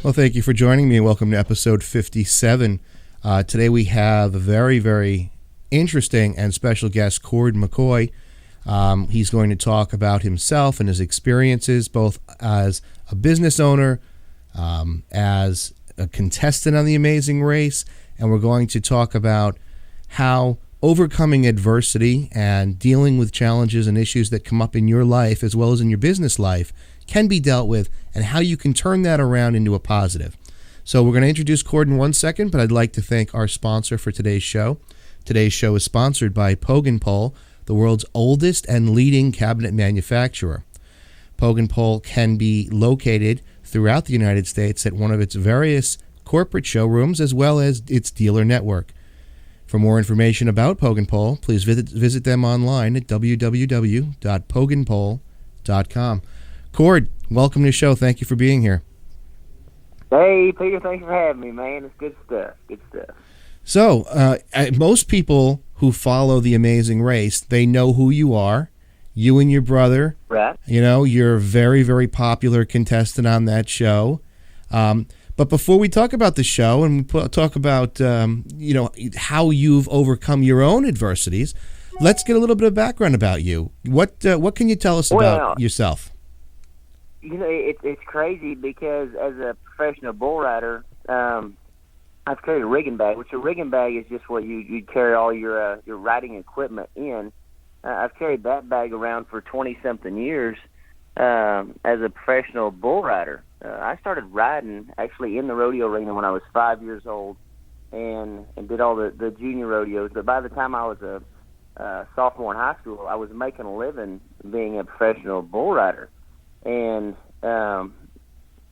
Well, thank you for joining me. Welcome to episode 57. Today we have a very, very interesting and special guest, Cord McCoy. He's going to talk about himself and his experiences, both as a business owner, as a contestant on The Amazing Race, and we're going to talk about how overcoming adversity and dealing with challenges and issues that come up in your life as well as in your business life can be dealt with, and how you can turn that around into a positive. So we're going to introduce Cord in 1 second, but I'd like to thank our sponsor for today's show. Today's show is sponsored by Pogue & Pole, the world's oldest and leading cabinet manufacturer. Pogue & Pole can be located throughout the United States at one of its various corporate showrooms as well as its dealer network. For more information about Pogue & Pole, please visit them online at www.pogueandpole.com. Cord, welcome to the show. Thank you for being here. Hey, Peter, thanks for having me, man. It's good stuff. So, most people who follow The Amazing Race, they know who you are. You and your brother. Right. You know, you're a very, very popular contestant on that show. But before we talk about the show and talk about, how you've overcome your own adversities, let's get a little bit of background about you. What can you tell us about yourself? You know, it's crazy because as a professional bull rider, I've carried a rigging bag, which a rigging bag is just what you'd carry all your riding equipment in. I've carried that bag around for 20-something years as a professional bull rider. I started riding actually in the rodeo arena when I was 5 years old and did all the junior rodeos. But by the time I was a sophomore in high school, I was making a living being a professional bull rider. And I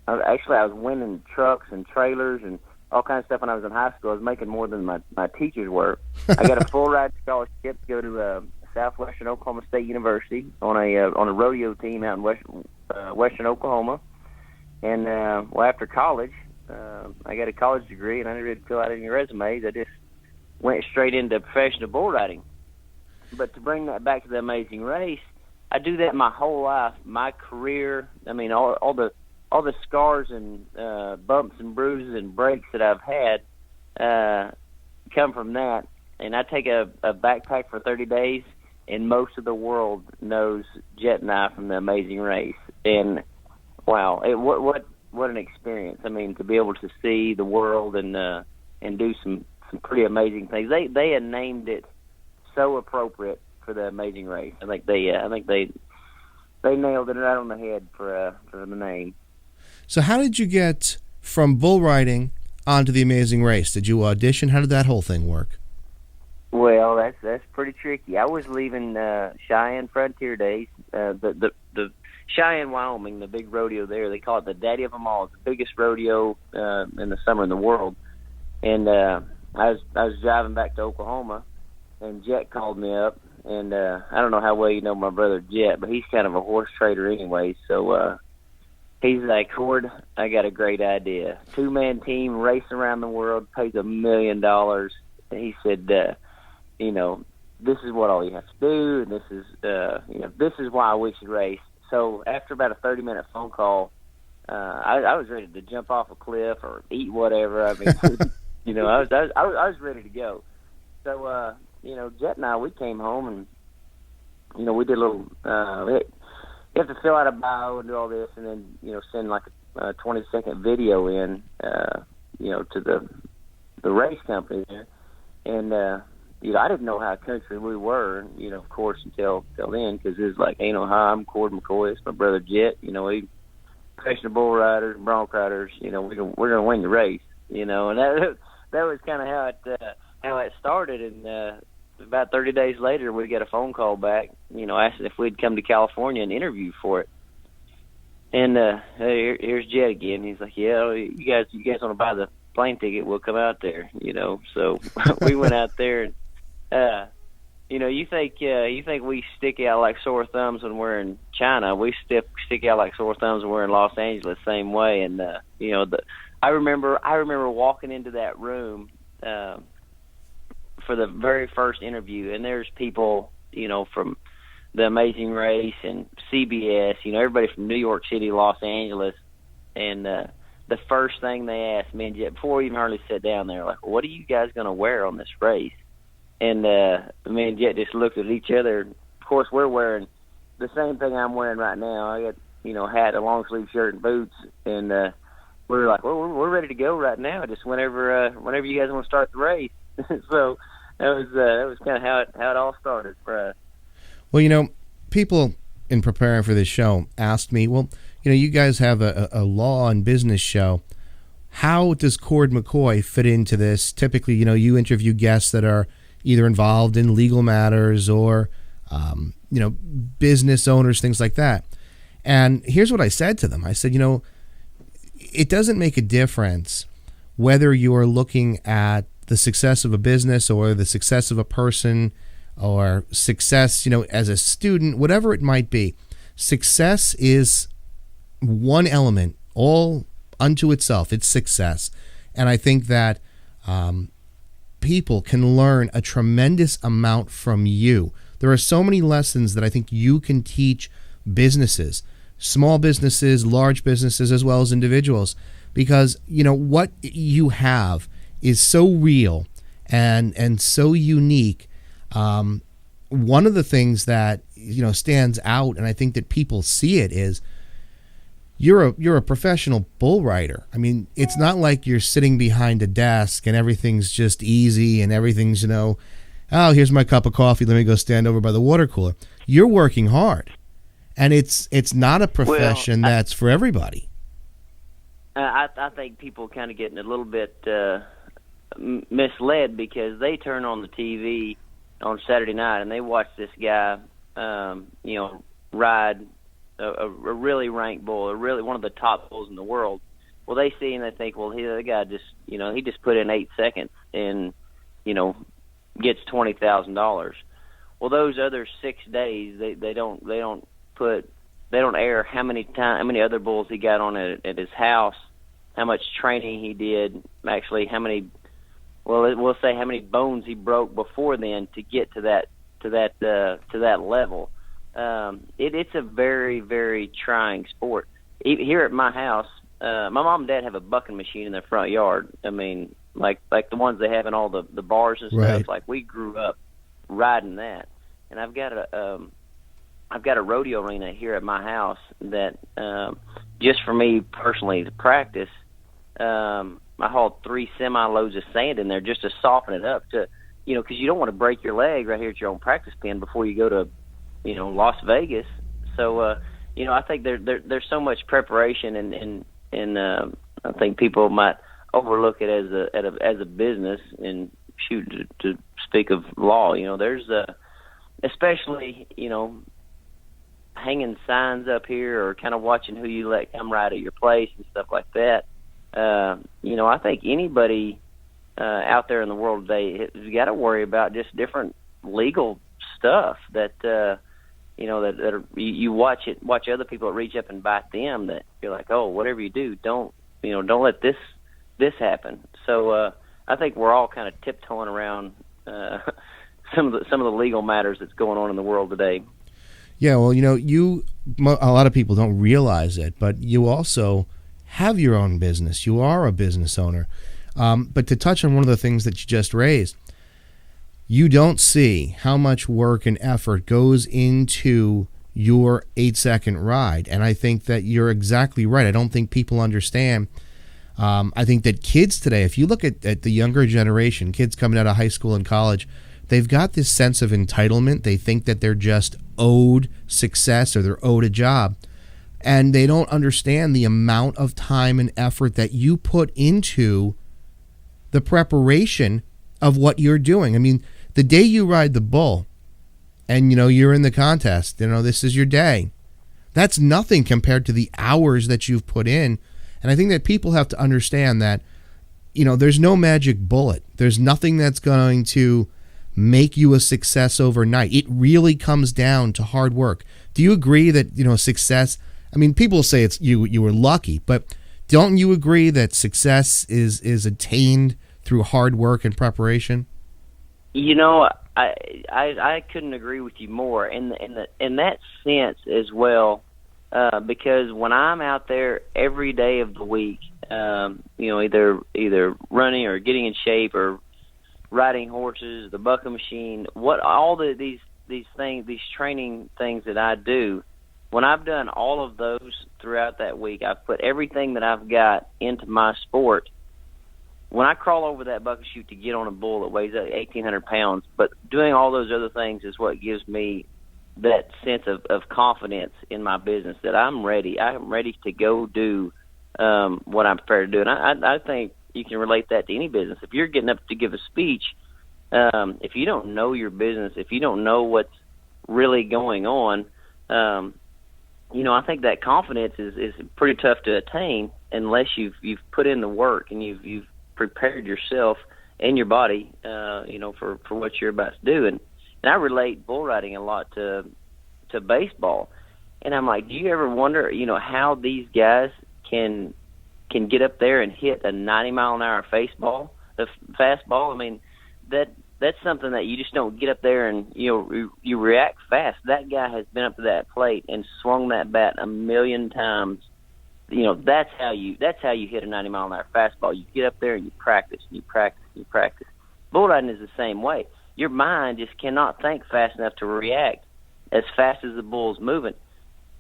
was winning trucks and trailers and all kinds of stuff when I was in high school. I was making more than my teachers were. I got a full ride scholarship to go to Southwestern Oklahoma State University on a rodeo team out in Western Oklahoma. And after college, I got a college degree, and I didn't really fill out any resumes. I just went straight into professional bull riding. But to bring that back to The Amazing Race, I do that my whole life, my career. I mean, all the scars and bumps and bruises and breaks that I've had come from that. And I take a backpack for 30 days, and most of the world knows Jet and I from The Amazing Race. And wow, what an experience! I mean, to be able to see the world and do some pretty amazing things. They had named it so appropriate for The Amazing Race. I think they nailed it right on the head for the name. So how did you get from bull riding onto The Amazing Race? Did you audition? How did that whole thing work? Well, that's pretty tricky. I was leaving Cheyenne Frontier Days, the Cheyenne, Wyoming, the big rodeo there. They call it the Daddy of them all. It's the biggest rodeo in the summer in the world. And I was driving back to Oklahoma, and Jet called me up. And I don't know how well you know my brother Jet, but he's kind of a horse trader anyway. So he's like, Cord, I got a great idea. 2-man team racing around the world, pays $1 million. And he said, this is what all you have to do, and this is why we should race. So after about a 30-minute phone call, I was ready to jump off a cliff or eat whatever. I mean, I was ready to go. So Jet and I, we came home and, we did a little, you have to fill out a bio and do all this and then, send like a 20-second video in, to the race company there. And, I didn't know how country we were, of course, until then, because it was like, hi, I'm Cord McCoy. It's my brother Jet. We professional bull riders, bronc riders. We're gonna win the race. And that was kind of how it started. And about 30 days later, we got a phone call back, asking if we'd come to California and interview for it. And here's Jet again. He's like, yeah, you guys want to buy the plane ticket? We'll come out there. So we went out there and. You think we stick out like sore thumbs when we're in China. We stick out like sore thumbs when we're in Los Angeles, same way. And I remember walking into that room for the very first interview, and there's people from The Amazing Race and CBS, everybody from New York City, Los Angeles, and the first thing they asked me and Jet before we even hardly sat down there, like, what are you guys going to wear on this race? And me and Jet just looked at each other. Of course, we're wearing the same thing I'm wearing right now. I got, hat, a long sleeve shirt, and boots, and we're like, well, we're ready to go right now. Just whenever you guys want to start the race. So that was kind of how it all started for us. Well, people in preparing for this show asked me, well, you guys have a law and business show. How does Cord McCoy fit into this? Typically, you interview guests that are either involved in legal matters or, business owners, things like that. And here's what I said to them. I said, it doesn't make a difference whether you're looking at the success of a business or the success of a person or success, as a student, whatever it might be. Success is one element all unto itself. It's success. And I think that people can learn a tremendous amount from you. There are so many lessons that I think you can teach businesses, small businesses, large businesses, as well as individuals, because what you have is so real and so unique. One of the things that stands out, and I think that people see it, is you're a professional bull rider. I mean, it's not like you're sitting behind a desk and everything's just easy and everything's oh, here's my cup of coffee, let me go stand over by the water cooler. You're working hard. And it's not a profession that's for everybody. I think people kind of getting a little bit misled because they turn on the TV on Saturday night and they watch this guy, ride a really ranked bull, really one of the top bulls in the world. Well, they see and they think, well, the guy just, he just put in 8 seconds and, gets $20,000. Well, those other 6 days, they don't air how many other bulls he got on at his house, how much training he did, actually we'll say how many bones he broke before then to get to that level. It's a very, very trying sport. Here at my house, my mom and dad have a bucking machine in their front yard. I mean, like the ones they have in all the bars and stuff. Right. Like we grew up riding that, and I've got a rodeo arena here at my house that just for me personally to practice. I hauled 3 semi-loads of sand in there just to soften it up to, because you don't want to break your leg right here at your own practice pen before you go to, Las Vegas. So, I think there's so much preparation and I think people might overlook it as a business and to speak of law. There's especially, hanging signs up here or kind of watching who you let come ride at your place and stuff like that. I think anybody out there in the world today has got to worry about just different legal stuff that you watch other people reach up and bite them, that you're like, oh, whatever you do, don't let this happen. So I think we're all kind of tiptoeing around some of the legal matters that's going on in the world today. Yeah, well, a lot of people don't realize it, but you also have your own business. You are a business owner. But to touch on one of the things that you just raised, you don't see how much work and effort goes into your 8-second ride. And I think that you're exactly right. I don't think people understand. I think that kids today, if you look at the younger generation, kids coming out of high school and college, they've got this sense of entitlement. They think that they're just owed success or they're owed a job. And they don't understand the amount of time and effort that you put into the preparation of what you're doing. I mean, the day you ride the bull and, you're in the contest, this is your day. That's nothing compared to the hours that you've put in. And I think that people have to understand that, there's no magic bullet. There's nothing that's going to make you a success overnight. It really comes down to hard work. Do you agree that, success, I mean, people say it's you were lucky, but don't you agree that success is attained through hard work and preparation? I couldn't agree with you more in that sense as well, because when I'm out there every day of the week, either running or getting in shape or riding horses, the bucking machine, these things, these training things that I do. When I've done all of those throughout that week, I've put everything that I've got into my sport. When I crawl over that bucket chute to get on a bull that weighs 1,800 pounds, but doing all those other things is what gives me that sense of confidence in my business, that I'm ready. I'm ready to go do what I'm prepared to do. And I think you can relate that to any business. If you're getting up to give a speech, if you don't know your business, if you don't know what's really going on, I think that confidence is pretty tough to attain unless you've put in the work and you've prepared yourself and your body, for what you're about to do. And I relate bull riding a lot to baseball. And I'm like, do you ever wonder, how these guys can get up there and hit a 90-mile-an-hour fastball? I mean, that's something that you just don't get up there and you react fast. That guy has been up to that plate and swung that bat 1,000,000 times. That's how you hit a 90-mile-an-hour fastball. You get up there and you practice, and you practice, and you practice. Bull riding is the same way. Your mind just cannot think fast enough to react as fast as the bull's moving.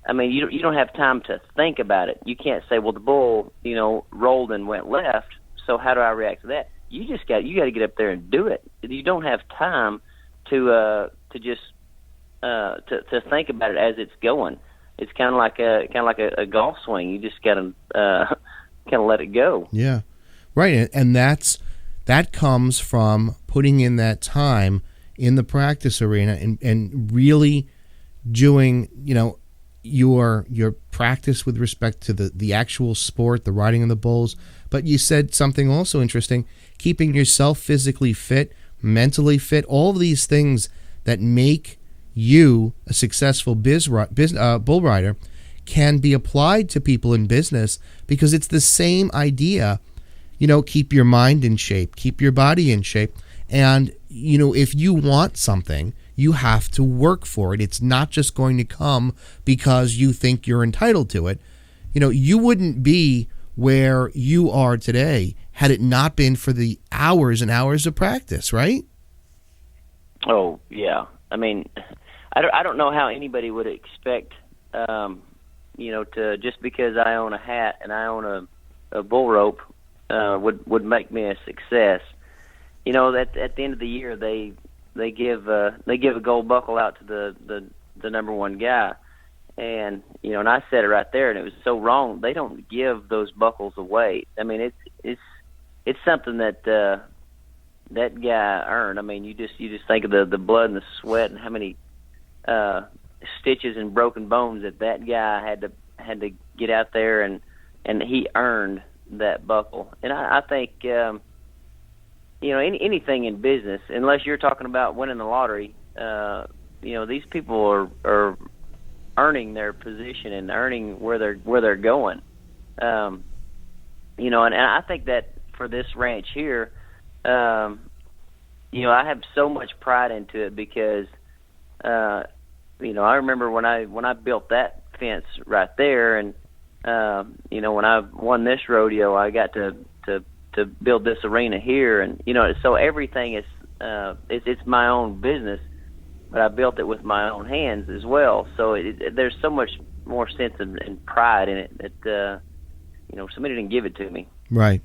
I mean, you don't have time to think about it. You can't say, well, the bull, rolled and went left, so how do I react to that? You got to get up there and do it. You don't have time to just think about it as it's going. It's kind of like a golf swing. You just got to kind of let it go. Yeah, right. And that comes from putting in that time in the practice arena and really doing your practice with respect to the actual sport, the riding of the bulls. But you said something also interesting: keeping yourself physically fit, mentally fit. All of these things that make you a successful bull rider can be applied to people in business, because it's the same idea. Keep your mind in shape, keep your body in shape. And, if you want something, you have to work for it. It's not just going to come because you think you're entitled to it. You wouldn't be where you are today had it not been for the hours and hours of practice, right? Oh, yeah. I mean, I don't know how anybody would expect, to just because I own a hat and I own a bull rope would make me a success. At the end of the year, they give a gold buckle out to the number one guy, and and I said it right there, and it was so wrong. They don't give those buckles away. I mean, it's something that that guy earned. I mean, you just think of the blood and the sweat and how many stitches and broken bones that guy had to get out there, and he earned that buckle. And I think anything in business, unless you're talking about winning the lottery, these people are earning their position and earning where they're going. And I think that for this ranch here, I have so much pride into it because, I remember when I built that fence right there, and when I won this rodeo, I got to build this arena here, and so everything is it's my own business, but I built it with my own hands as well. So there's so much more sense and pride in it that somebody didn't give it to me. Right.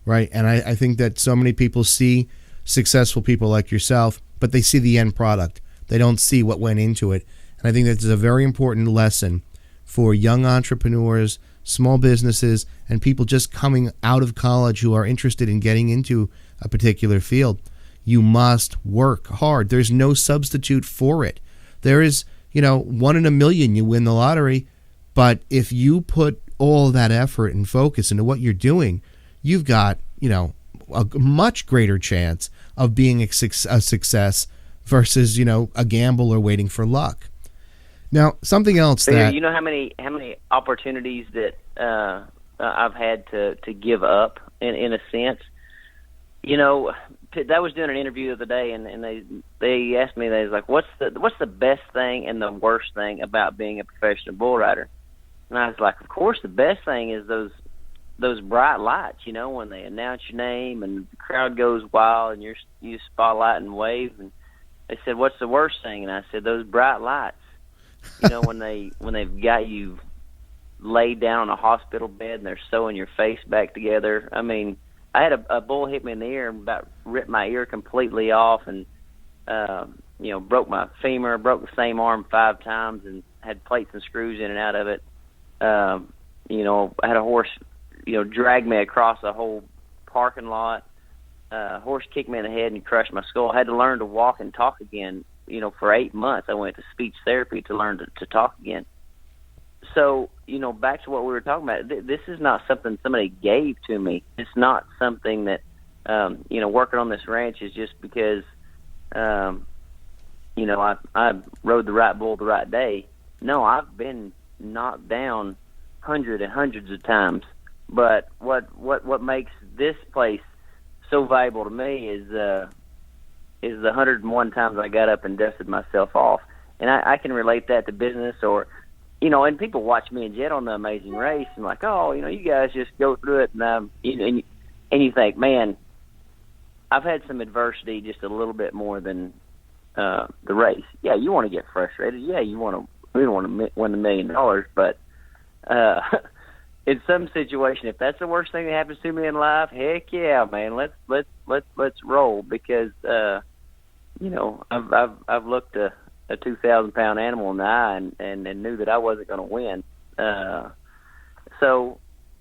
And I think that so many people see successful people like yourself, but they see the end product. They don't see what went into it. And I think that's a very important lesson for young entrepreneurs, small businesses, and people just coming out of college who are interested in getting into a particular field. You must work hard. There's no substitute for it. There is, 1 in a million you win the lottery, but if you put all that effort and focus into what you're doing, you've got, a much greater chance of being a success versus, a gamble or waiting for luck. Now, something else that... You know how many opportunities that I've had to give up in a sense? I was doing an interview the other day, and they asked me, they was like, what's the best thing and the worst thing about being a professional bull rider? And I was like, of course, the best thing is those bright lights, you know, when they announce your name and the crowd goes wild and you spotlight and wave. And they said, "What's the worst thing?" And I said, "Those bright lights. You know, when they've got you laid down on a hospital bed and they're sewing your face back together." I mean, I had a bull hit me in the ear and about ripped my ear completely off, and you know, broke my femur, broke the same arm 5 times, and had plates and screws in and out of it. You know, I had a horse, you know, drag me across the whole parking lot. Horse kicked me in the head and crushed my skull. I had to learn to walk and talk again. You know, for 8 months, I went to speech therapy to learn to talk again. So, you know, back to what we were talking about, this is not something somebody gave to me. It's not something that, you know, working on this ranch is just because, you know, I rode the right bull the right day. No, I've been knocked down hundreds and hundreds of times. But what makes this place so valuable to me is the 101 times I got up and dusted myself off. And I can relate that to business, or, you know, and people watch me and Jet on The Amazing Race and like, oh, you know, you guys just go through it. And you think, man, I've had some adversity just a little bit more than the race. Yeah, you want to get frustrated. Yeah, we want to win $1 million, but in some situation, if that's the worst thing that happens to me in life, heck yeah, man, let's roll, because you know, I've looked a 2,000-pound animal in the eye and knew that I wasn't going to win. So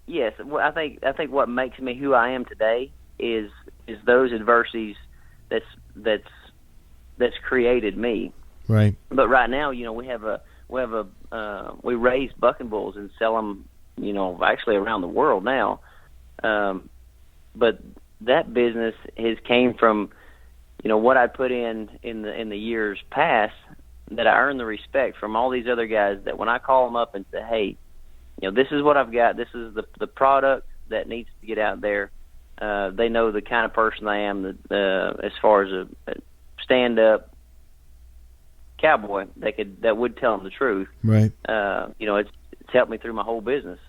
yes, I think what makes me who I am today is those adversities that's created me. Right. But right now, you know, we raise bucking bulls and sell them, you know, actually around the world now. But that business has came from, you know, what I put in the years past, that I earned the respect from all these other guys, that when I call them up and say, hey, you know, this is what I've got, this is the product that needs to get out there. They know the kind of person I am, as far as a stand-up cowboy that would tell them the truth. Right. You know, it's helped me through my whole business.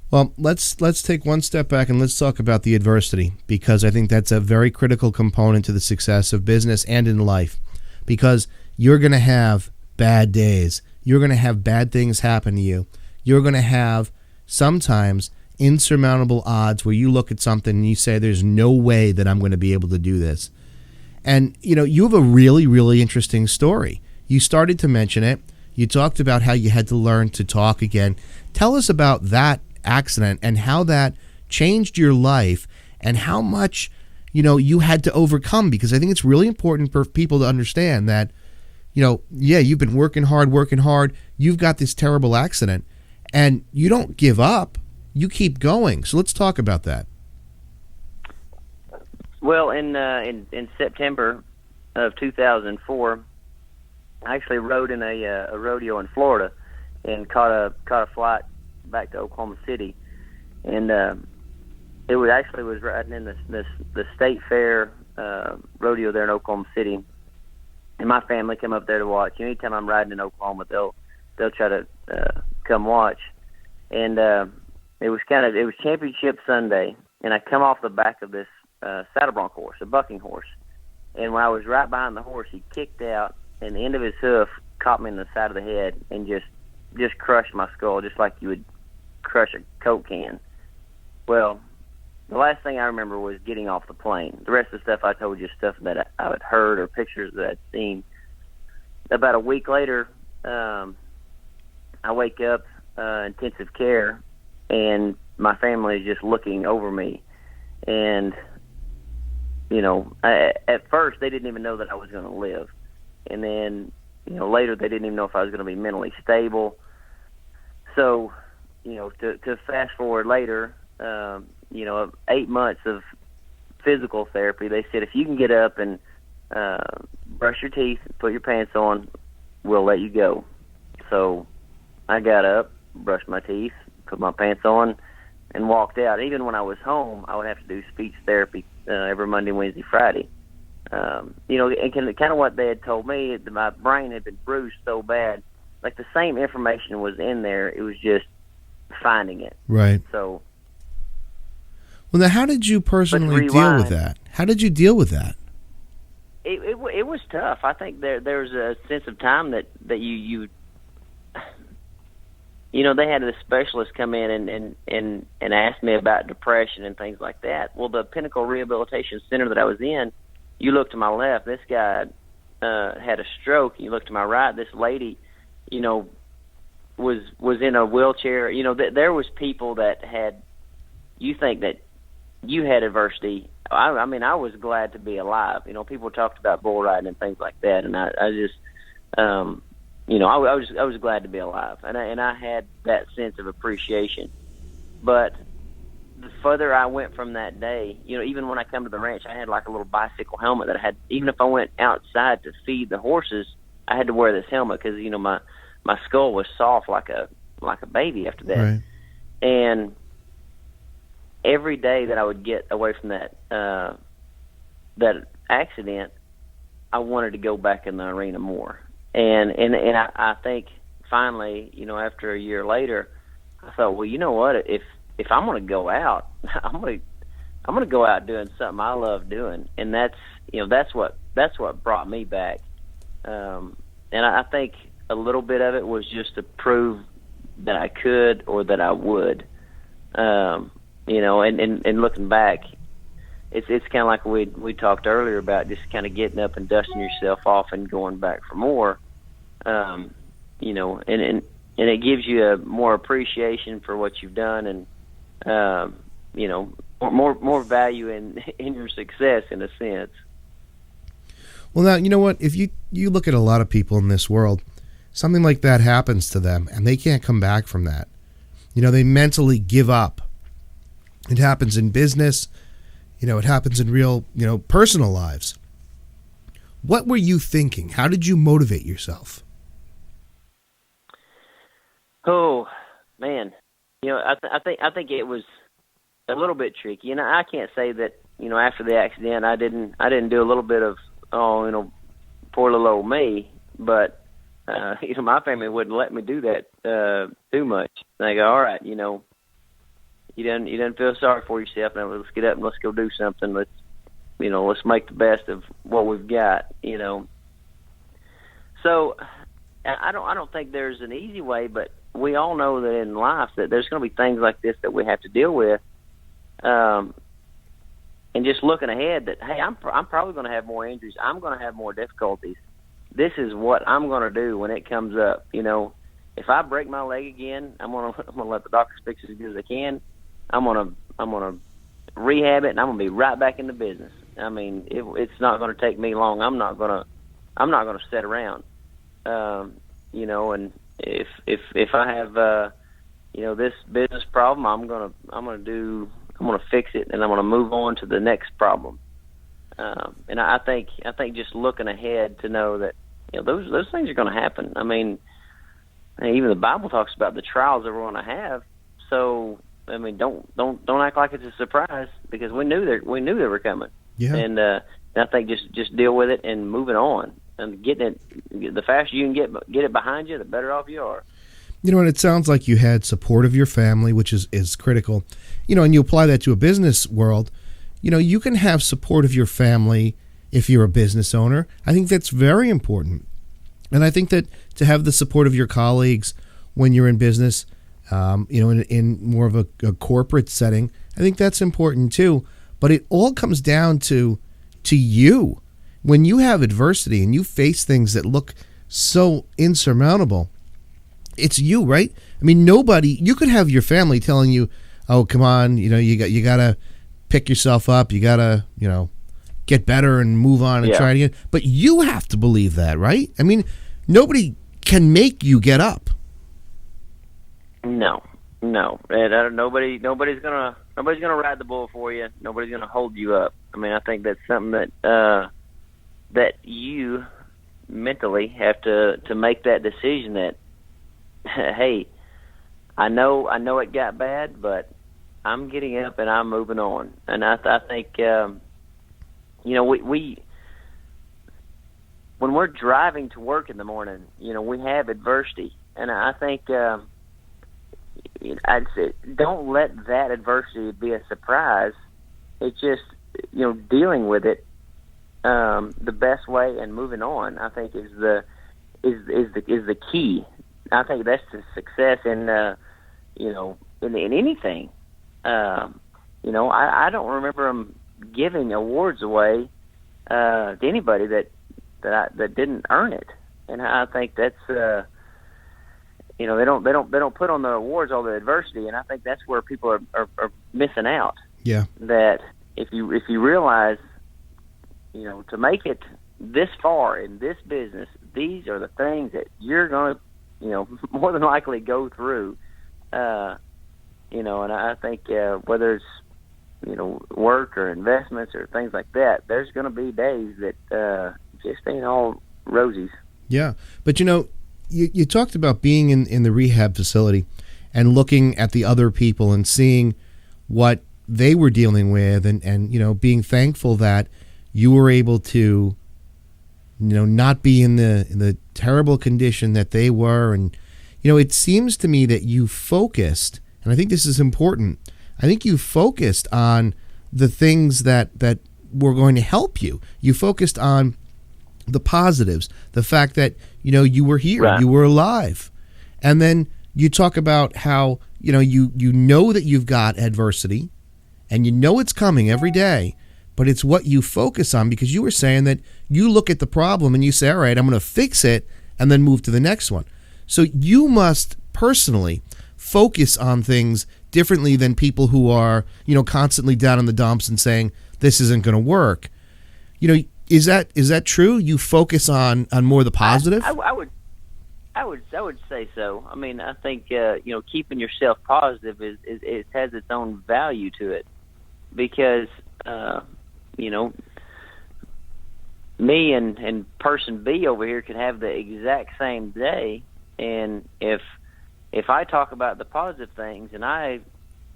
Well, let's take one step back and let's talk about the adversity, because I think that's a very critical component to the success of business and in life, because you're going to have bad days. You're going to have bad things happen to you. You're going to have sometimes insurmountable odds where you look at something and you say, there's no way that I'm going to be able to do this. And, you know, you have a really, really interesting story. You started to mention it. You talked about how you had to learn to talk again. Tell us about that accident and how that changed your life and how much, you know, you had to overcome, because I think it's really important for people to understand that, you know, yeah, you've been working hard. You've got this terrible accident and you don't give up. You keep going. So let's talk about that. Well, in September of 2004, I actually rode in a rodeo in Florida and caught a flight back to Oklahoma City, and it was riding in the state fair rodeo there in Oklahoma City, and my family come up there to watch. Anytime I'm riding in Oklahoma, they'll try to come watch, and it was Championship Sunday, and I come off the back of this saddle bronc horse, a bucking horse, and when I was right behind the horse, he kicked out, and the end of his hoof caught me in the side of the head and just crushed my skull, just like you would crush a Coke can. Well, the last thing I remember was getting off the plane. The rest of the stuff I told you, stuff that I had heard or pictures that I'd seen. About a week later, I wake up, intensive care, and my family is just looking over me. And, you know, at first they didn't even know that I was going to live. And then, you know, later they didn't even know if I was going to be mentally stable. So, you know, to fast forward later, you know, 8 months of physical therapy, they said, if you can get up and brush your teeth, put your pants on, we'll let you go. So I got up, brushed my teeth, put my pants on, and walked out. Even when I was home, I would have to do speech therapy every Monday, Wednesday, Friday. You know, and kind of what they had told me, my brain had been bruised so bad, like the same information was in there. It was just finding it. Right. So, Well, now, how did you personally deal with that? How did you deal with that? It was tough. I think there was a sense of time that you they had a specialist come in and ask me about depression and things like that. Well, the Pinnacle Rehabilitation Center that I was in, you look to my left, this guy had a stroke. You look to my right, this lady, was in a wheelchair. There was people that had. You think that you had adversity. I mean, I was glad to be alive. People talked about bull riding and things like that, and I just, I was glad to be alive, and I had that sense of appreciation. But the further I went from that day, even when I come to the ranch, I had like a little bicycle helmet that I had. Even if I went outside to feed the horses, I had to wear this helmet because my skull was soft like a baby after that, right. And every day that I would get away from that accident, I wanted to go back in the arena more. And I think finally, after a year later, I thought, well, you know what? If I'm going to go out, I'm going to go out doing something I love doing, and that's what brought me back. And I think a little bit of it was just to prove that I could or that I would. And looking back, it's kind of like we talked earlier about just kind of getting up and dusting yourself off and going back for more. And it gives you a more appreciation for what you've done, and more value in your success in a sense. Well, now you know what? If you look at a lot of people in this world, something like that happens to them, and they can't come back from that. They mentally give up. It happens in business. It happens in real, personal lives. What were you thinking? How did you motivate yourself? Oh, man. I think it was a little bit tricky. I can't say that, after the accident I didn't do a little bit of, poor little old me, but my family wouldn't let me do that too much. They go, all right, you didn't feel sorry for yourself. Now let's get up and let's go do something. Let's make the best of what we've got. So I don't think there's an easy way, but we all know that in life that there's going to be things like this that we have to deal with. And just looking ahead, that hey, I'm probably going to have more injuries. I'm going to have more difficulties. This is what I'm going to do when it comes up. If I break my leg again, I'm going to let the doctors fix it as good as they can. I'm gonna rehab it, and I'm gonna be right back in the business. I mean, it's not gonna take me long. I'm not gonna sit around. And if I have this business problem, I'm gonna fix it, and I'm gonna move on to the next problem. And I think just looking ahead to know that those things are gonna happen. I mean, even the Bible talks about the trials that we're gonna have. So I mean, don't act like it's a surprise, because we knew they were coming. Yeah. And I think just deal with it and moving on and getting it. The faster you can get it behind you, the better off you are. And it sounds like you had support of your family, which is critical. And you apply that to a business world. You can have support of your family if you're a business owner. I think that's very important. And I think that to have the support of your colleagues when you're in business, in more of a corporate setting, I think that's important too. But it all comes down to you. When you have adversity and you face things that look so insurmountable, it's you, right? I mean, you could have your family telling you, oh, come on, you got to pick yourself up. You got to, get better and move on and try it again. But you have to believe that, right? I mean, nobody can make you get up. No. Nobody's gonna ride the bull for you. Nobody's gonna hold you up. I mean, I think that's something that you mentally have to make that decision that, hey, I know it got bad, but I'm getting up and I'm moving on. And I think we when we're driving to work in the morning, we have adversity, and I think. I'd say don't let that adversity be a surprise. It's just, dealing with it the best way and moving on, I think is the key. I think that's the success in in anything. I don't remember them giving awards away to anybody that didn't earn it, and I think that's they don't put on the awards all the adversity, and I think that's where people are missing out. Yeah. That if you realize, to make it this far in this business, these are the things that you're going to, more than likely go through. And I think whether it's, work or investments or things like that, there's going to be days that just ain't all roses. Yeah. But, you talked about being in the rehab facility and looking at the other people and seeing what they were dealing with and being thankful that you were able to, not be in the terrible condition that they were. And, it seems to me that you focused, and I think this is important, I think you focused on the things that were going to help you. You focused on the positives, the fact that, you were here, right. You were alive. And then you talk about how, you know that you've got adversity and it's coming every day, but it's what you focus on, because you were saying that you look at the problem and you say, all right, I'm going to fix it and then move to the next one. So you must personally focus on things differently than people who are, constantly down in the dumps and saying this isn't going to work. Is that true? You focus on more the positive? I would say so. I mean, I think keeping yourself positive it has its own value to it, because me and person B over here could have the exact same day, and if I talk about the positive things and I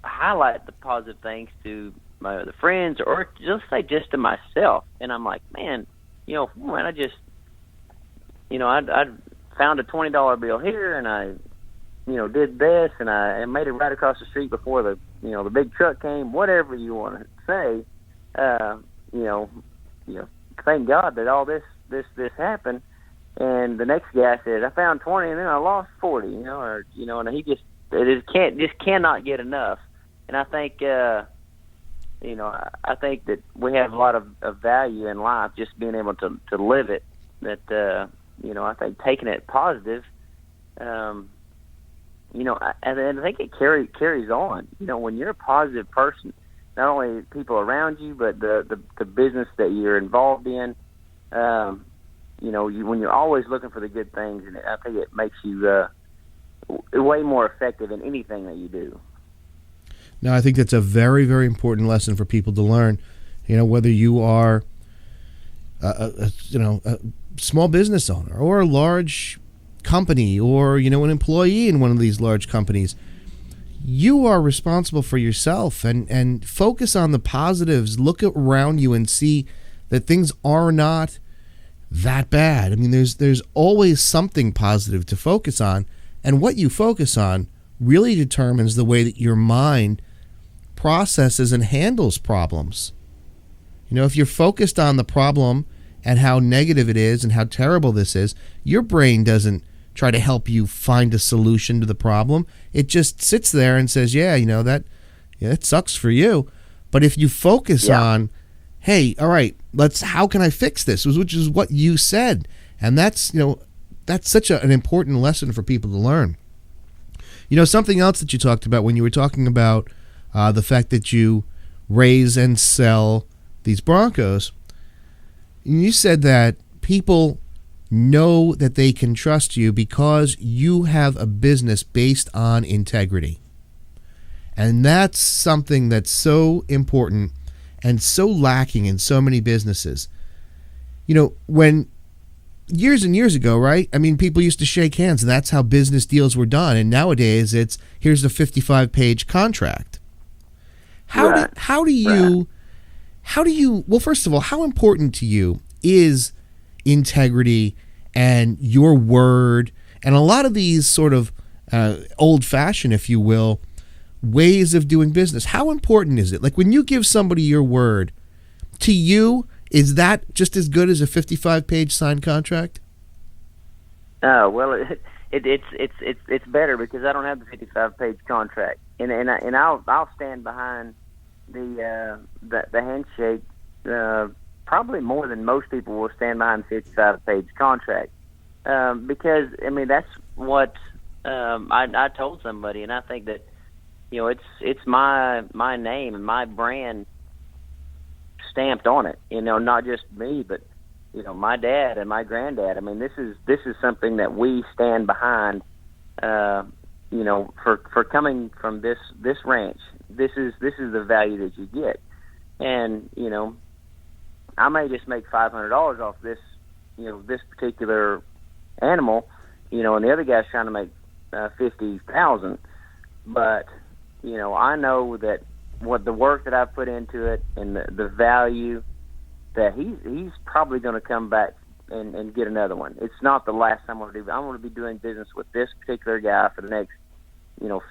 highlight the positive things to my other friends, or just to myself, and I'm like, man, I just, I found a $20 bill here, and I, did this, and I made it right across the street before the big truck came. Whatever you want to say, thank God that all this happened. And the next guy said, I found 20 and then I lost 40, and he just cannot get enough. And I think, I think that we have a lot of value in life, just being able to live it. That, I think taking it positive, and I think it carries on. When you're a positive person, not only people around you, but the business that you're involved in, when you're always looking for the good things, and I think it makes you way more effective in anything that you do. Now, I think that's a very, very important lesson for people to learn. Whether you are a small business owner or a large company, or an employee in one of these large companies, you are responsible for yourself, and focus on the positives. Look around you and see that things are not that bad. I mean, there's always something positive to focus on, and what you focus on really determines the way that your mind processes and handles problems. If you're focused on the problem and how negative it is and how terrible this is, your brain doesn't try to help you find a solution to the problem. It just sits there and says, that sucks for you. But if you focus on, hey, all right, how can I fix this? Which is what you said. And that's such an important lesson for people to learn. Something else that you talked about when you were talking about the fact that you raise and sell these Broncos, you said that people know that they can trust you because you have a business based on integrity. And that's something that's so important and so lacking in so many businesses. When years and years ago, right? I mean, people used to shake hands, and that's how business deals were done. And nowadays, it's here's the 55-page contract. How do you? Well, first of all, how important to you is integrity and your word? And a lot of these sort of old-fashioned, if you will, ways of doing business. How important is it? Like when you give somebody your word, to you, is that just as good as a 55-page signed contract? Well, it's better because I don't have the 55-page contract, and I'll stand behind the handshake probably more than most people will stand behind the 55-page contract, because I mean that's what I told somebody, and I think that it's my name and my brand stamped on it. Not just me, but my dad and my granddad. I mean, this is something that we stand behind. For coming from this ranch, this is the value that you get, and I may just make $500 off this this particular animal, and the other guy's trying to make 50,000, but I know that what the work that I've put into it and the value that he's probably going to come back and get another one. It's not the last time I'm going to do. I'm going to be doing business with this particular guy for the next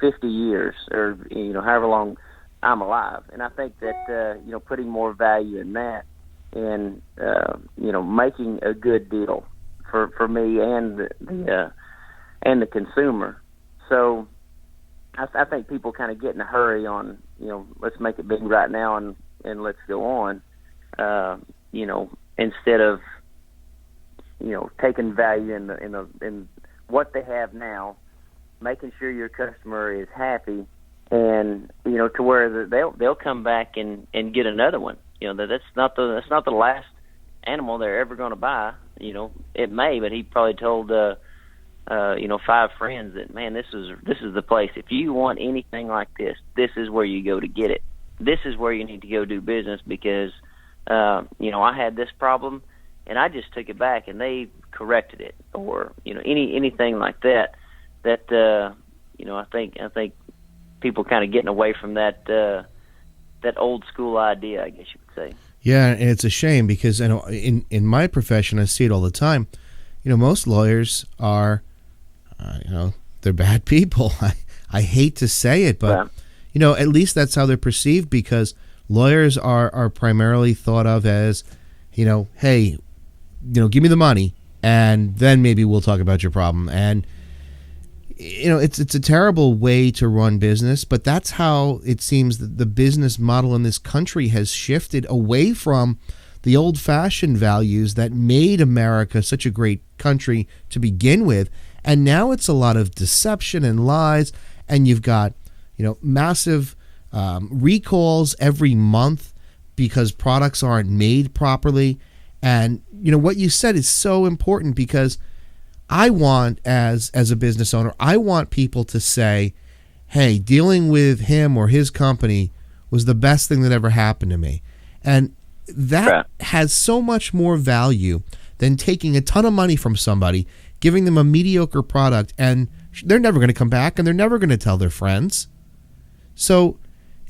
50 years or however long I'm alive. And I think that putting more value in that and making a good deal for me and the consumer. So I think people kind of get in a hurry on let's make it big right now and let's go on. Instead of taking value in what they have now, making sure your customer is happy, and to where they'll come back and get another one. That's not the last animal they're ever going to buy. It may, but he probably told 5 friends that, man, this is the place. If you want anything like this, this is where you go to get it. This is where you need to go do business because I had this problem and I just took it back and they corrected it, or anything like that. I think people kind of getting away from that old school idea, I guess you would say. Yeah, and it's a shame because in my profession I see it all the time. Most lawyers are they're bad people. I hate to say it, but at least that's how they're perceived, because lawyers are primarily thought of as, hey, give me the money and then maybe we'll talk about your problem. And it's a terrible way to run business, but that's how it seems that the business model in this country has shifted away from the old-fashioned values that made America such a great country to begin with. And now it's a lot of deception and lies, and you've got massive recalls every month because products aren't made properly. And what you said is so important, because I want, as a business owner, I want people to say, hey, dealing with him or his company was the best thing that ever happened to me. And that has so much more value than taking a ton of money from somebody, giving them a mediocre product, and they're never going to come back and they're never going to tell their friends. So,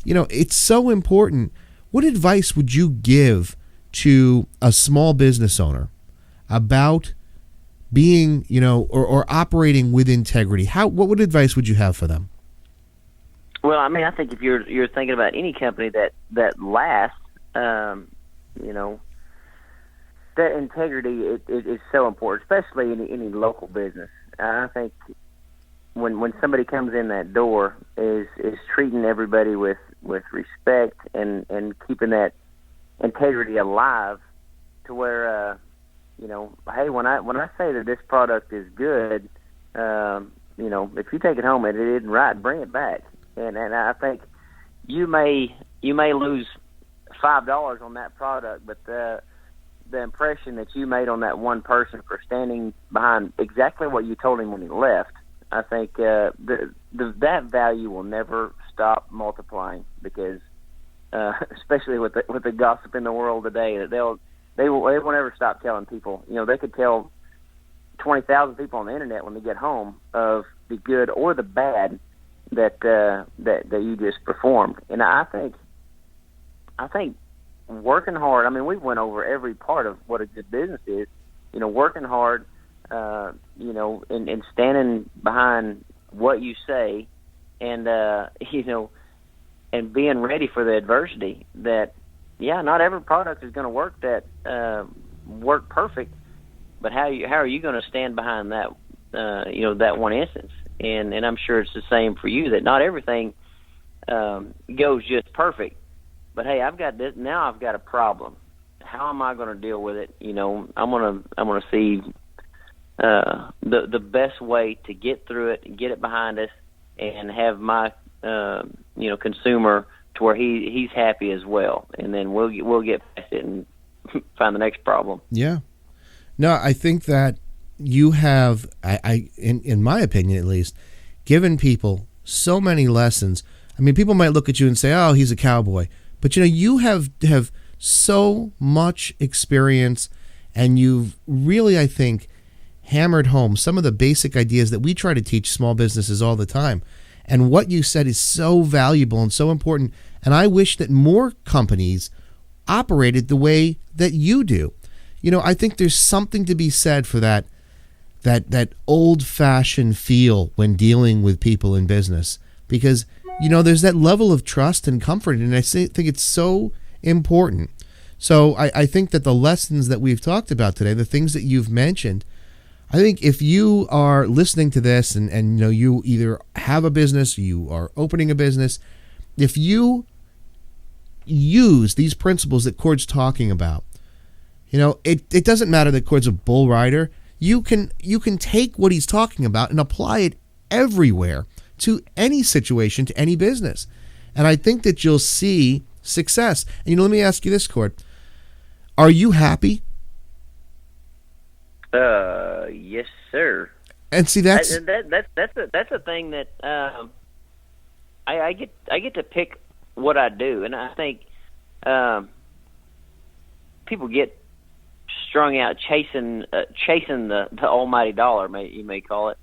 it's so important. What advice would you give to a small business owner about being, or operating with integrity? What advice would you have for them? Well, I mean, I think if you're thinking about any company that lasts, that integrity is so important, especially in any local business. I think when somebody comes in that door is treating everybody with respect and keeping that integrity alive, to where hey, when I say that this product is good, if you take it home and it isn't right, bring it back. And I think you may lose $5 on that product, but the impression that you made on that one person for standing behind exactly what you told him when he left, I think that value will never stop multiplying, because especially with the gossip in the world today, that they won't ever stop telling people. They could tell 20,000 people on the internet when they get home of the good or the bad that you just performed. And I think working hard. I mean, we went over every part of what a good business is. Working hard, and standing behind what you say, and you know, and being ready for the adversity. That not every product is going to work perfect, but how are you going to stand behind that that one instance? And I'm sure it's the same for you, that not everything goes just perfect. But hey, I've got this now. I've got a problem. How am I going to deal with it? I'm gonna see the best way to get through it and get it behind us, and have my consumer to where he's happy as well, and then we'll get past it and find the next problem. Yeah. No, I think that you have, in my opinion at least, given people so many lessons. I mean, people might look at you and say, "Oh, he's a cowboy," but you have so much experience, and you've really, I think, hammered home some of the basic ideas that we try to teach small businesses all the time. And what you said is so valuable and so important. And I wish that more companies operated the way that you do. I think there's something to be said for that old-fashioned feel when dealing with people in business, because there's that level of trust and comfort, and I think it's so important. So I think that the lessons that we've talked about today, the things that you've mentioned, I think if you are listening to this and you either have a business, you are opening a business, if you use these principles that Cord's talking about, it doesn't matter that Cord's a bull rider. You can take what he's talking about and apply it everywhere, to any situation, to any business. And I think that you'll see success. And let me ask you this, Cord. Are you happy? Yes, sir. And see, that's a thing that I get to pick what I do, and I think people get strung out chasing the almighty dollar, you may call it.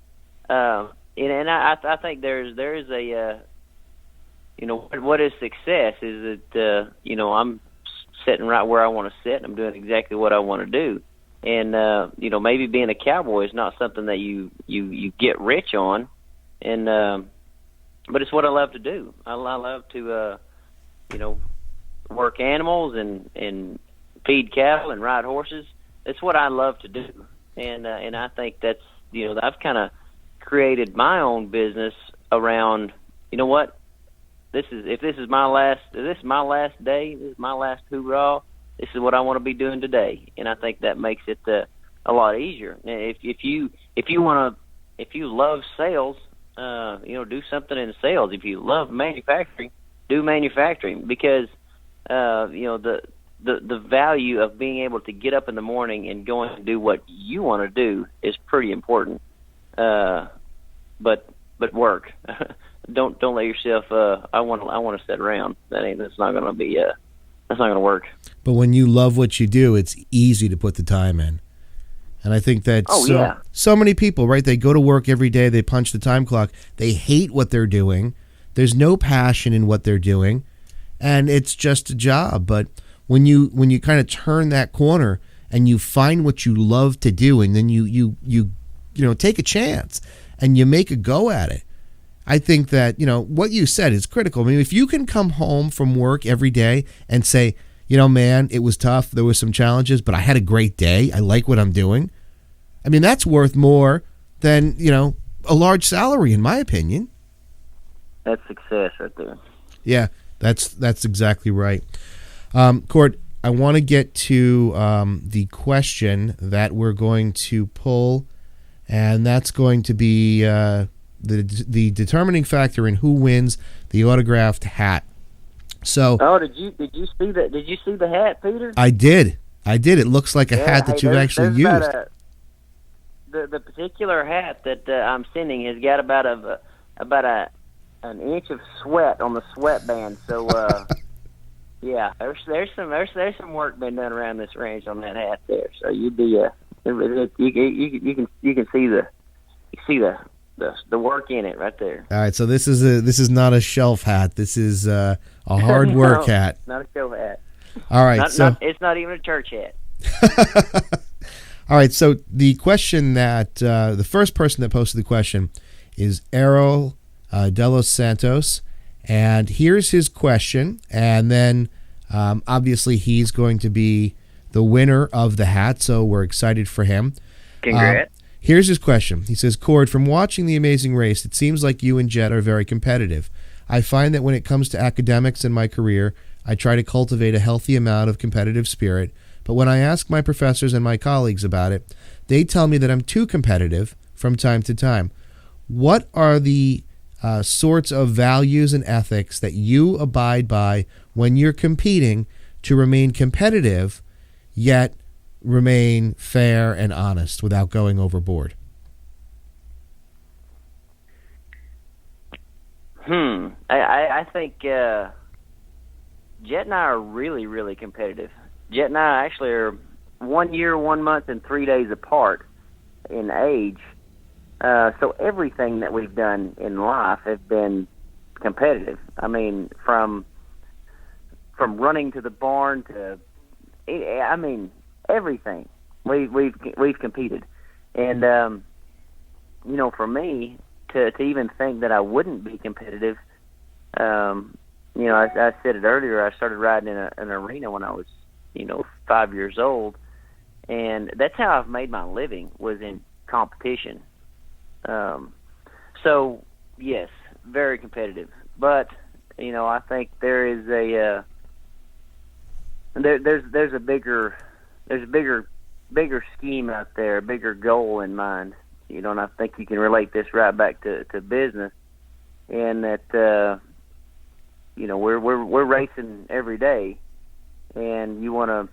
And I think there is a what is success is that I'm sitting right where I want to sit, and I'm doing exactly what I want to do. And maybe being a cowboy is not something that you get rich on, and but it's what I love to do. I love to work animals and feed cattle and ride horses. It's what I love to do, and I think that's I've kind of created my own business around what this is. If this is my last day, this is my last hoorah. This is what I want to be doing today, and I think that makes it a lot easier. If you love sales, do something in sales. If you love manufacturing, do manufacturing, because the value of being able to get up in the morning and go and do what you want to do is pretty important. But work. Don't let yourself. I want to sit around. That's not going to be. That's not going to work. But when you love what you do, it's easy to put the time in. And I think that so many people, right? They go to work every day. They punch the time clock. They hate what they're doing. There's no passion in what they're doing, and it's just a job. But when you kind of turn that corner and you find what you love to do, and then you take a chance and you make a go at it, I think that what you said is critical. I mean, if you can come home from work every day and say, man, it was tough, there were some challenges, but I had a great day, I like what I'm doing. I mean, that's worth more than a large salary, in my opinion. That's success right there. Yeah, that's exactly right. Cord, I want to get to the question that we're going to pull, and that's going to be the determining factor in who wins the autographed hat. So, did you see that? Did you see the hat, Peter? I did. It looks like a hat that you've actually used. The particular hat that I'm sending has got about an inch of sweat on the sweatband. So, yeah, there's some work been done around this ranch on that hat there. So you can see the work in it right there. All right, so this is not a shelf hat. This is a hard work hat. Not a shelf hat. All right, it's not even a church hat. All right, so the question that the first person that posted the question is Errol De Los Santos. And here's his question. And then obviously he's going to be the winner of the hat, so we're excited for him. Congrats. Here's his question. He says, Cord, from watching The Amazing Race, it seems like you and Jet are very competitive. I find that when it comes to academics in my career, I try to cultivate a healthy amount of competitive spirit, but when I ask my professors and my colleagues about it, they tell me that I'm too competitive from time to time. What are the sorts of values and ethics that you abide by when you're competing to remain competitive, yet remain fair and honest without going overboard? I think Jet and I are really, really competitive. Jet and I actually are 1 year, 1 month, and 3 days apart in age. So everything that we've done in life has been competitive. I mean, from running to the barn to, everything. We've competed, and for me to even think that I wouldn't be competitive, I said it earlier. I started riding in an arena when I was 5 years old, and that's how I've made my living, was in competition. So yes, very competitive, but I think there is there's a bigger scheme out there, a bigger goal in mind, and I think you can relate this right back to business, and that we're racing every day, and you want to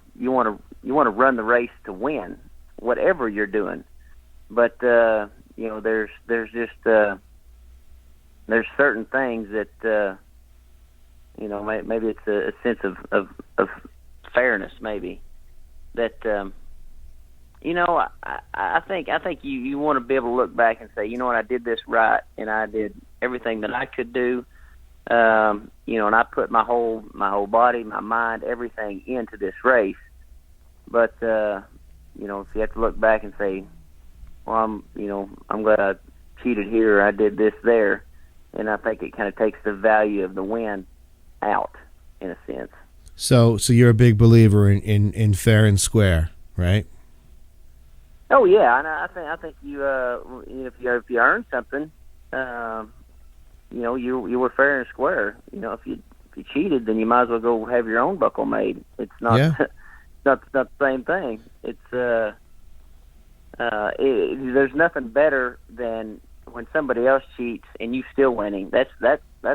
run the race to win, whatever you're doing, but there's just there's certain things that maybe it's a sense of fairness, maybe that I think you want to be able to look back and say, I did this right, and I did everything that I could do, and I put my whole body, my mind, everything into this race. But if you have to look back and say, well, I'm glad I cheated here, I did this there, and I think it kind of takes the value of the win out, in a sense. So you're a big believer in fair and square, right? Oh yeah, and I think you if you earn something, you were fair and square. If you cheated, then you might as well go have your own buckle made. It's not not the same thing. It's there's nothing better than when somebody else cheats and you still winning. That's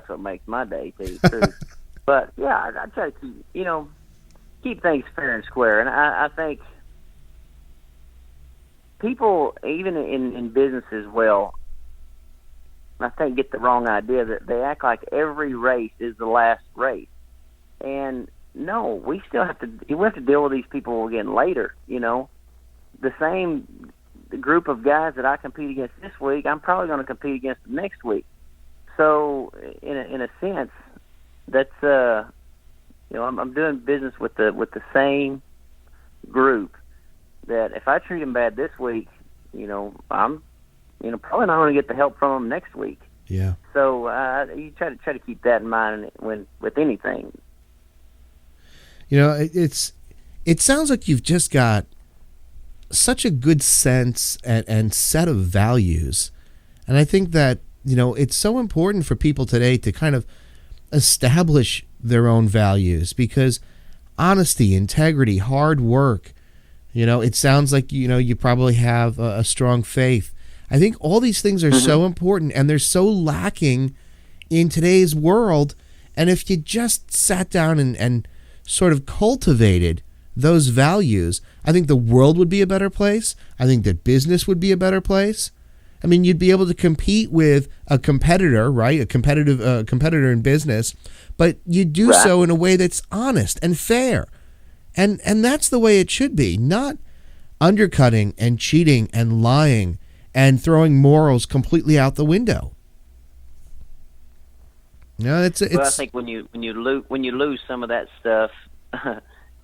what makes my day too. But yeah, I try to keep things fair and square, and I think people, even in business as well, I think get the wrong idea that they act like every race is the last race. And no, we have to deal with these people again later. The same group of guys that I compete against this week, I'm probably going to compete against them next week. So in a sense, that's I'm doing business with the same group. That if I treat them bad this week, I'm probably not going to get the help from them next week. Yeah. So you try to keep that in mind with anything. It sounds like you've just got such a good sense and set of values, and I think that it's so important for people today to kind of establish their own values, because honesty, integrity, hard work. It sounds like you probably have a strong faith. I think all these things are so important, and they're so lacking in today's world. And if you just sat down and sort of cultivated those values, I think the world would be a better place. I think that business would be a better place. I mean, you'd be able to compete with a competitor, right? A competitive competitor in business, but you do so in a way that's honest and fair. And that's the way it should be, not undercutting and cheating and lying and throwing morals completely out the window. It's. Well, I think when you lose some of that stuff,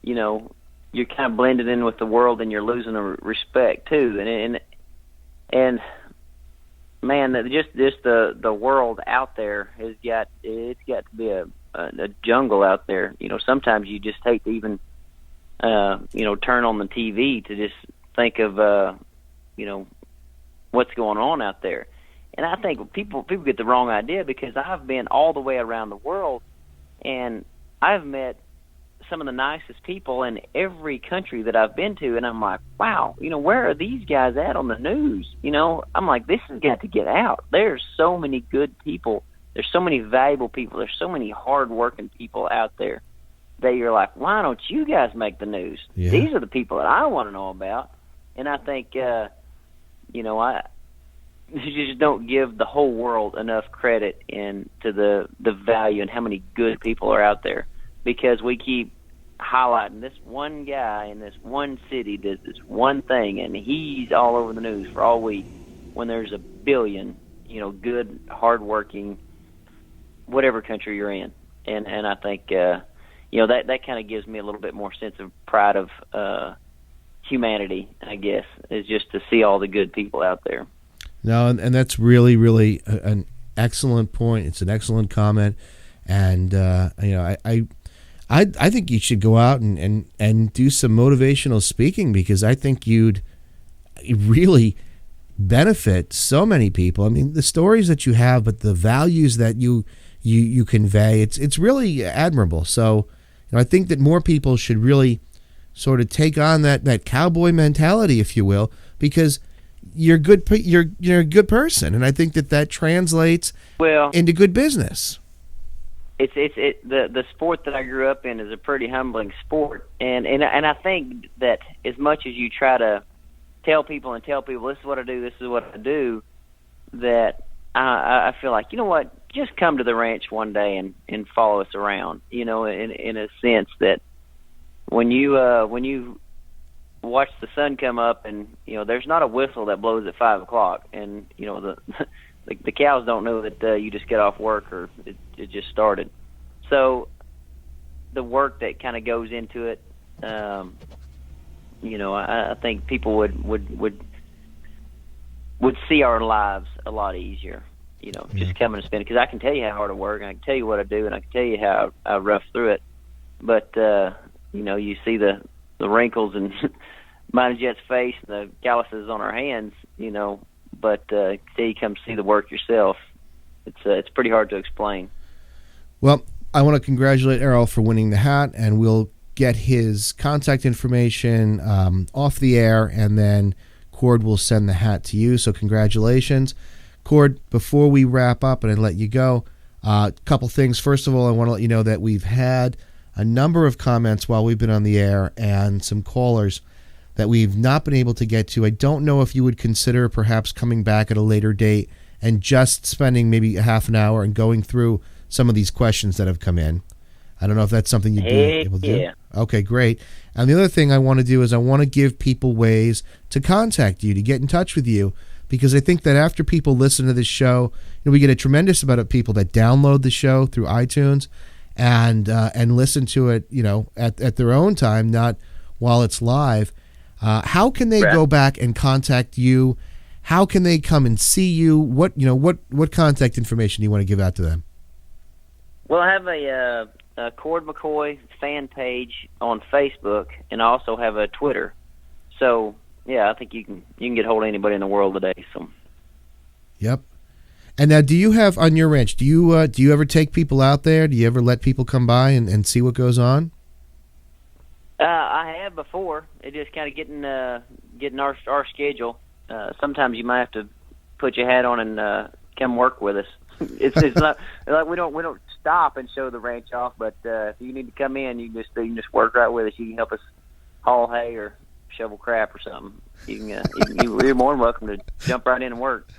you're kind of blended in with the world, and you're losing a respect too. And man, just the world out there it's got to be a jungle out there. Sometimes you just hate to even turn on the TV to just think of what's going on out there. And I think people get the wrong idea, because I've been all the way around the world, and I've met some of the nicest people in every country that I've been to, and I'm like, wow, where are these guys at on the news? I'm like, this has got to get out. There's so many good people. There's so many valuable people. There's so many hard-working people out there that you're like, why don't you guys make the news? Yeah. These are the people that I want to know about. And I think, you just don't give the whole world enough credit to the value and how many good people are out there, because we keep highlighting this one guy in this one city does this one thing, and he's all over the news for all week, when there's a billion, good, hardworking, whatever country you're in. And I think, that kind of gives me a little bit more sense of pride of humanity, I guess, is just to see all the good people out there. No, and that's really, really an excellent point. It's an excellent comment, and I think you should go out and do some motivational speaking, because I think you'd really benefit so many people. I mean, the stories that you have, but the values that you convey, it's really admirable. So, I think that more people should really sort of take on that cowboy mentality, if you will, because you're good. You're a good person, and I think that translates into good business. The sport that I grew up in is a pretty humbling sport, and I think that as much as you try to tell people this is what I do, this is what I do, that I feel like, what, just come to the ranch one day and follow us around, in a sense that when you watch the sun come up, and there's not a whistle that blows at 5:00, and the cows don't know that you just get off work or it just started. So the work that kind of goes into it, I think people would see our lives a lot easier. Just coming and spending, because I can tell you how hard I work, and I can tell you what I do, and I can tell you how I rough through it. But you see the wrinkles in mine Jet's face and the calluses on our hands, but till you come see the work yourself, it's pretty hard to explain. Well, I want to congratulate Errol for winning the hat, and we'll get his contact information off the air, and then Cord will send the hat to you. So congratulations. Cord, before we wrap up and I let you go, a couple things. First of all, I want to let you know that we've had a number of comments while we've been on the air, and some callers that we've not been able to get to. I don't know if you would consider perhaps coming back at a later date and just spending maybe a half an hour and going through some of these questions that have come in. I don't know if that's something you'd be able to do. Okay, great. And the other thing I want to do is I want to give people ways to contact you, to get in touch with you, because I think that after people listen to this show, we get a tremendous amount of people that download the show through iTunes and listen to it, at their own time, not while it's live. How can they go back and contact you? How can they come and see you? What contact information do you want to give out to them? Well, I have a Cord McCoy fan page on Facebook, and I also have a Twitter. So, yeah, I think you can get hold of anybody in the world today. So. Yep. And now, do you have on your ranch? Do you ever take people out there? Do you ever let people come by and see what goes on? I have before. It just kind of getting our schedule. Sometimes you might have to put your hat on and come work with us. It's not like we don't stop and show the ranch off, but if you need to come in, you can just work right with us. You can help us haul hay or shovel crap or something. You're more than welcome to jump right in and work.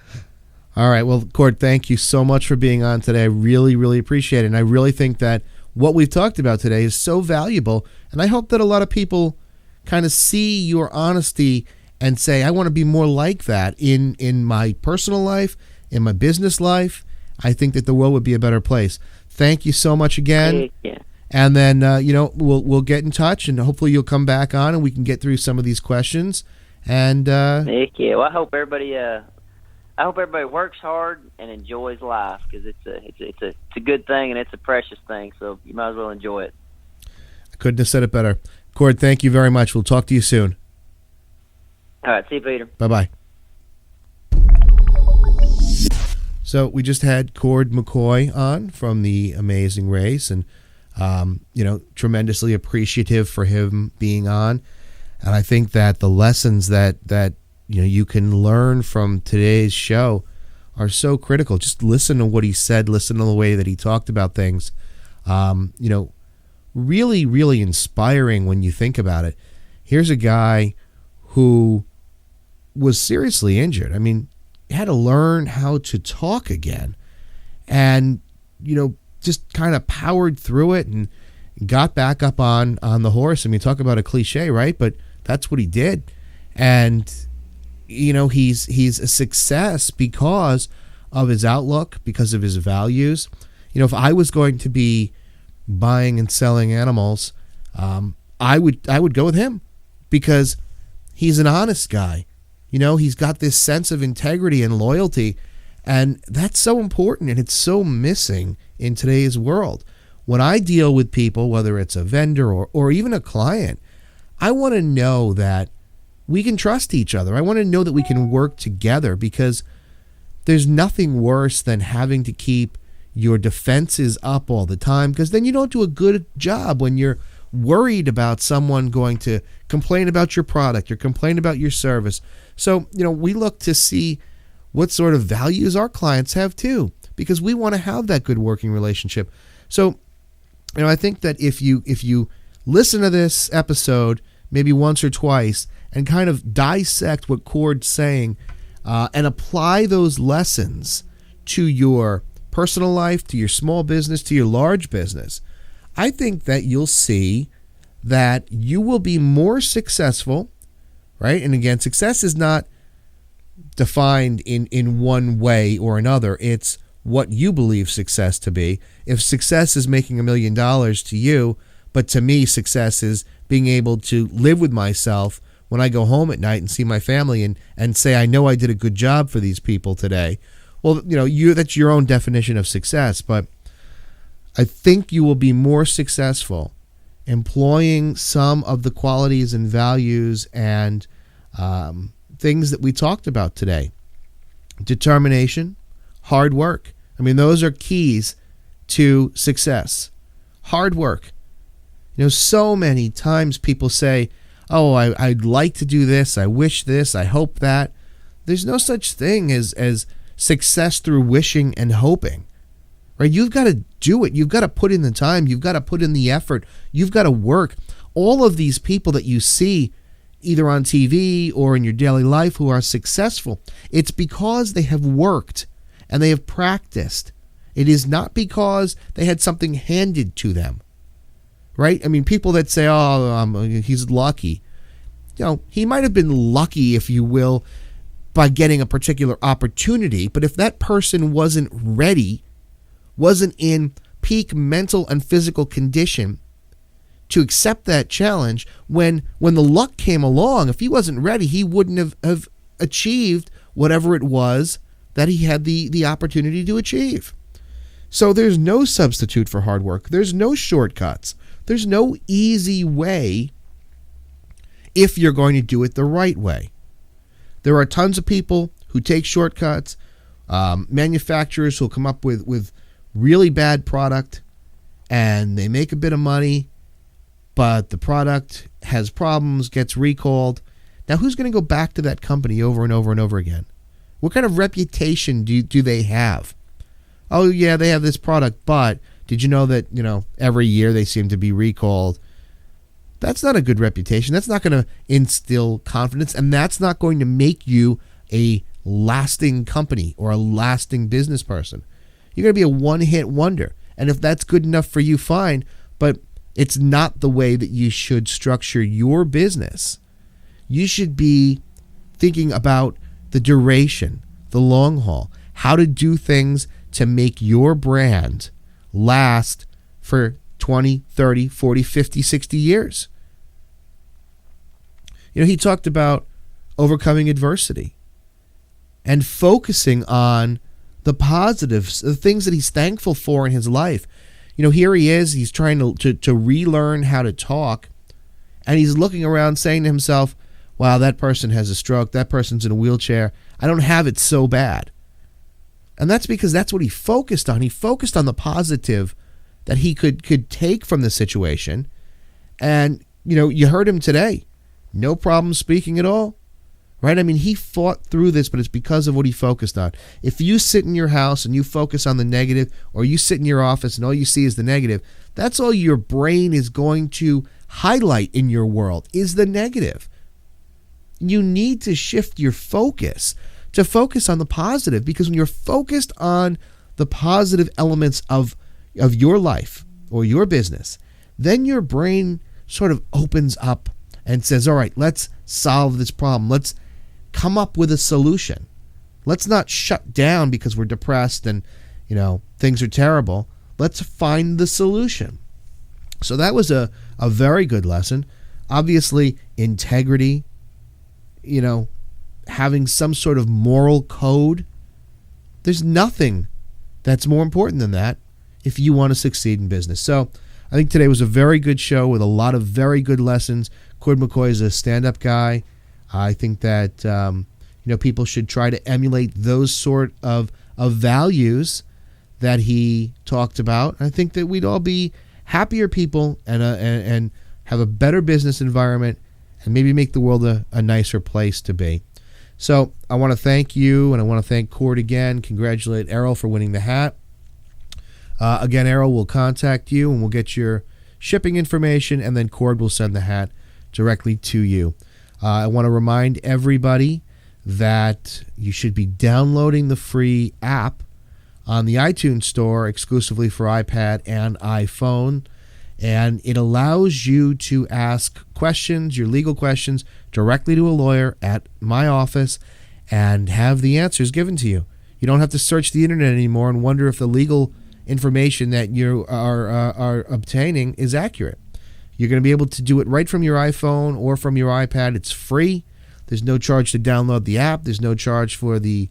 All right. Well, Cord, thank you so much for being on today. I really, really appreciate it. And I really think that what we've talked about today is so valuable. And I hope that a lot of people kind of see your honesty and say, I want to be more like that in my personal life, in my business life. I think that the world would be a better place. Thank you so much again. Yeah. And then, we'll get in touch, and hopefully you'll come back on and we can get through some of these questions. And Heck yeah. Well, I hope everybody I hope everybody works hard and enjoys life, because it's a good thing and it's a precious thing. So you might as well enjoy it. I couldn't have said it better. Cord, thank you very much. We'll talk to you soon. All right, see you, Peter. Bye-bye. So we just had Cord McCoy on from The Amazing Race, and tremendously appreciative for him being on. And I think that the lessons that you can learn from today's show are so critical. Just listen to what he said, listen to the way that he talked about things. Really, really inspiring when you think about it. Here's a guy who was seriously injured. I mean, had to learn how to talk again, and just kind of powered through it and got back up on the horse. I mean, talk about a cliche, right? But that's what he did. And he's a success because of his outlook, because of his values. If I was going to be buying and selling animals, I would go with him, because he's an honest guy. He's got this sense of integrity and loyalty, and that's so important, and it's so missing in today's world. When I deal with people, whether it's a vendor or even a client, I want to know that we can trust each other. I want to know that we can work together, because there's nothing worse than having to keep your defenses up all the time, because then you don't do a good job when you're worried about someone going to complain about your product or complain about your service. So, we look to see what sort of values our clients have too, because we want to have that good working relationship. So, I think that if you listen to this episode maybe once or twice and kind of dissect what Cord's saying, and apply those lessons to your personal life, to your small business, to your large business, I think that you'll see that you will be more successful, right? And again, success is not defined in one way or another. It's what you believe success to be. If success is making $1 million to you, but to me, success is being able to live with myself when I go home at night and see my family and say, I know I did a good job for these people today. Well, that's your own definition of success, but I think you will be more successful employing some of the qualities and values and things that we talked about today. Determination, hard work. I mean, those are keys to success. Hard work. So many times people say, oh, I'd like to do this, I wish this, I hope that. There's no such thing as success through wishing and hoping. Right? You've got to do it. You've got to put in the time. You've got to put in the effort. You've got to work. All of these people that you see either on TV or in your daily life who are successful, it's because they have worked and they have practiced. It is not because they had something handed to them. Right? I mean, people that say, he's lucky. He might have been lucky, if you will, by getting a particular opportunity. But if that person wasn't ready, wasn't in peak mental and physical condition to accept that challenge, when the luck came along, if he wasn't ready, he wouldn't have achieved whatever it was that he had the opportunity to achieve. So there's no substitute for hard work. There's no shortcuts. There's no easy way if you're going to do it the right way. There are tons of people who take shortcuts, manufacturers who'll come up with really bad product, and they make a bit of money, but the product has problems, gets recalled. Now, who's going to go back to that company over and over and over again? What kind of reputation do they have? Oh, yeah, they have this product, but did you know that, every year they seem to be recalled? That's not a good reputation. That's not going to instill confidence, and that's not going to make you a lasting company or a lasting business person. You're going to be a one-hit wonder, and if that's good enough for you, fine, but it's not the way that you should structure your business. You should be thinking about the duration, the long haul, how to do things to make your brand last for 20, 30, 40, 50, 60 years. He talked about overcoming adversity. and focusing on the positives, the things that he's thankful for in his life. Here he is, he's trying to relearn how to talk, and he's looking around saying to himself, wow, that person has a stroke, that person's in a wheelchair, I don't have it so bad. And that's because that's what he focused on. He focused on the positive that he could take from the situation. And, you heard him today. No problem speaking at all. Right? I mean, he fought through this, but it's because of what he focused on. If you sit in your house and you focus on the negative, or you sit in your office and all you see is the negative, that's all your brain is going to highlight in your world is the negative. You need to shift your focus to focus on the positive, because when you're focused on the positive elements of your life or your business, then your brain sort of opens up and says, all right, let's solve this problem. Let's come up with a solution. Let's not shut down because we're depressed and, things are terrible. Let's find the solution. So that was a very good lesson. Obviously, integrity, having some sort of moral code. There's nothing that's more important than that if you want to succeed in business. So I think today was a very good show with a lot of very good lessons. Cord McCoy is a stand-up guy. I think that people should try to emulate those sort of values that he talked about. I think that we'd all be happier people and have a better business environment and maybe make the world a nicer place to be. So I want to thank you, and I want to thank Cord again. Congratulate Errol for winning the hat. Again, Errol will contact you, and we'll get your shipping information, and then Cord will send the hat directly to you. I want to remind everybody that you should be downloading the free app on the iTunes Store exclusively for iPad and iPhone, and it allows you to ask questions, your legal questions, directly to a lawyer at my office and have the answers given to you. You don't have to search the internet anymore and wonder if the legal information that you are obtaining is accurate. You're going to be able to do it right from your iPhone or from your iPad. It's free. There's no charge to download the app. There's no charge for the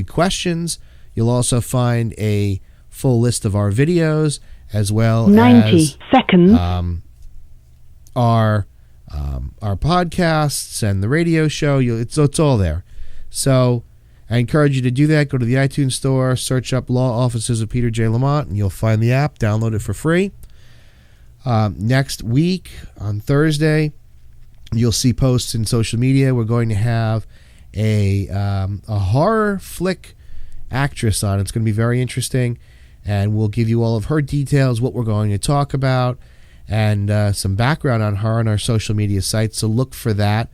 questions. You'll also find a full list of our videos as well 90 as seconds. Our podcasts and the radio show. It's all there. So I encourage you to do that. Go to the iTunes Store, search up Law Offices of Peter J. Lamont, and you'll find the app. Download it for free. Next week, on Thursday, you'll see posts in social media. We're going to have a horror flick actress on. It's going to be very interesting, and we'll give you all of her details, what we're going to talk about, and some background on her on our social media sites. So look for that.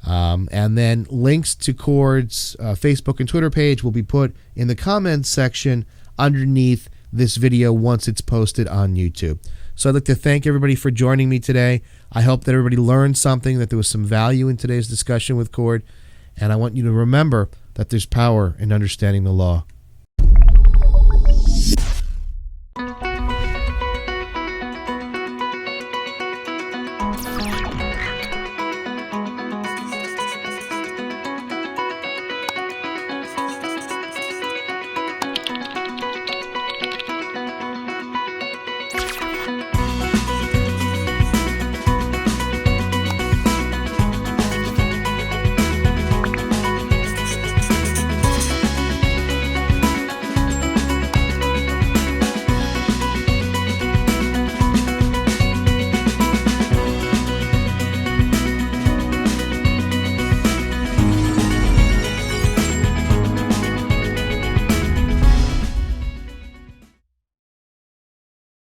And then links to Cord's Facebook and Twitter page will be put in the comments section underneath this video once it's posted on YouTube. So I'd like to thank everybody for joining me today. I hope that everybody learned something, that there was some value in today's discussion with Cord. And I want you to remember that there's power in understanding the law.